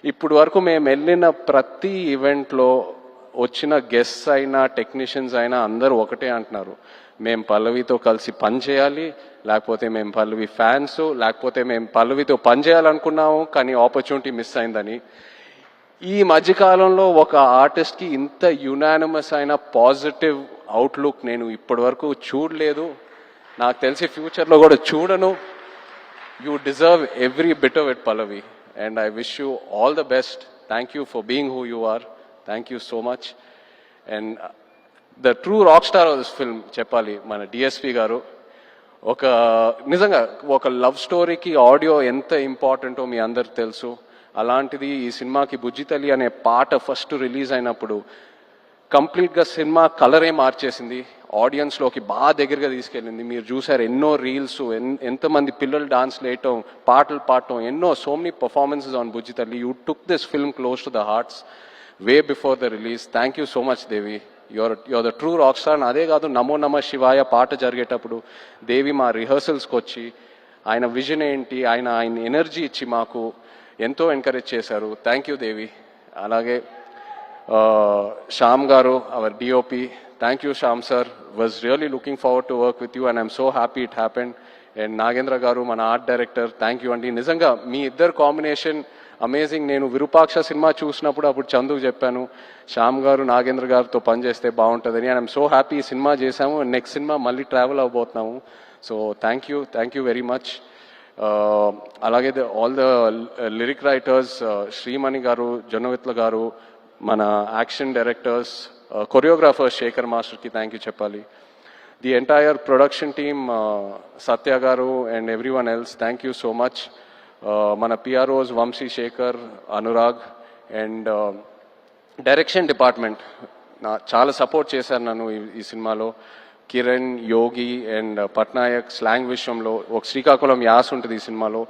ఇప్పుడు వరకు మేము వెళ్ళిన ప్రతి ఈవెంట్లో వచ్చిన గెస్ట్స్ అయినా టెక్నీషియన్స్ అయినా అందరూ ఒకటే అంటున్నారు, మేము పల్లవితో కలిసి పని చేయాలి, లేకపోతే మేము పల్లవి ఫ్యాన్స్, లేకపోతే మేము పల్లవితో పని చేయాలనుకున్నాము కానీ ఆపర్చునిటీ మిస్ అయిందని. ఈ మధ్యకాలంలో ఒక ఆర్టిస్ట్కి ఇంత యునానిమస్ అయిన పాజిటివ్ అవుట్లుక్ నేను ఇప్పటి వరకు చూడలేదు, నాకు తెలిసి ఫ్యూచర్లో కూడా చూడను. You deserve every bit of it Pallavi, and I wish you all the best. Thank you for being who you are. Thank you so much. And the true rock star of this film చెప్పాలి మన DSP గారు. ఒక నిజంగా ఒక love స్టోరీకి audio ఎంత ఇంపార్టెంటో మీ అందరికి తెలుసు. అలాంటిది ఈ సినిమాకి బుజ్జితల్లి అనే పాట ఫస్ట్ రిలీజ్ అయినప్పుడు కంప్లీట్గా సినిమా కలరే మార్చేసింది, ఆడియన్స్లోకి బాగా దగ్గరగా తీసుకెళ్ళింది. మీరు చూసారు ఎన్నో రీల్స్, ఎంతమంది పిల్లలు డాన్స్ వేయటం, పాటలు పాడటం, ఎన్నో so many performances on Bujjithalli. You took this film close to the hearts way before the release. Thank you so much Devi, your the true rock star. అదే కాదు, నమో నమ శివాయ పాట జరిగేటప్పుడు దేవి మా రిహర్సల్స్కి వచ్చి ఆయన విజన్ ఏంటి, ఆయన ఎనర్జీ ఇచ్చి మాకు ఎంతో ఎంకరేజ్ చేశారు. Thank you Devi. అలాగే Shyam garu, our DOP, thank you Shyam sir, was really looking forward to work with you and I'm so happy it happened. And Nagendra garu మన ఆర్ట్ డైరెక్టర్, థ్యాంక్ యూ అండి. నిజంగా మీ ఇద్దరు కాంబినేషన్ అమేజింగ్. నేను విరూపాక్ష సినిమా చూసినప్పుడు అప్పుడు చందుకు చెప్పాను, శ్యామ్ గారు నాగేంద్ర గారితో పనిచేస్తే బాగుంటుందని. అండ్ ఐఎమ్ సో హ్యాపీ ఈ సినిమా చేశాము, నెక్స్ట్ సినిమా మళ్ళీ ట్రావెల్ అవ్వబోతున్నాము. So thank you very much. అలాగే all the lyric writers, Shreemani garu, Jonnavithula garu, మన యాక్షన్ డైరెక్టర్స్, కొరియోగ్రాఫర్స్ శేఖర్ మాస్టర్కి థ్యాంక్ యూ చెప్పాలి. The entire production team, Satya garu and everyone else, thank you so much. మన PROs Vamsi, Sekhar, Anurag, and direction department చాలా support చేశారు నన్ను ఈ సినిమాలో. కిరణ్, యోగి అండ్ పట్నాయక్ స్లాంగ్ విషయంలో ఒక శ్రీకాకుళం యాస్ ఉంటుంది ఈ సినిమాలో,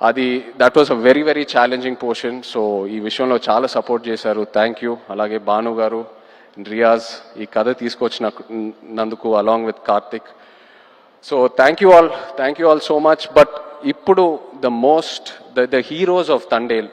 అది that was a very very challenging portion. So ఈ విషయంలో చాలా సపోర్ట్ చేశారు, థ్యాంక్ యూ. అలాగే భాను గారు, రియాజ్ ఈ కథ తీసుకొచ్చినందుకు along with Karthik. So thank you all so much. But ఇప్పుడు ద హీరోస్ ఆఫ్ తండేల్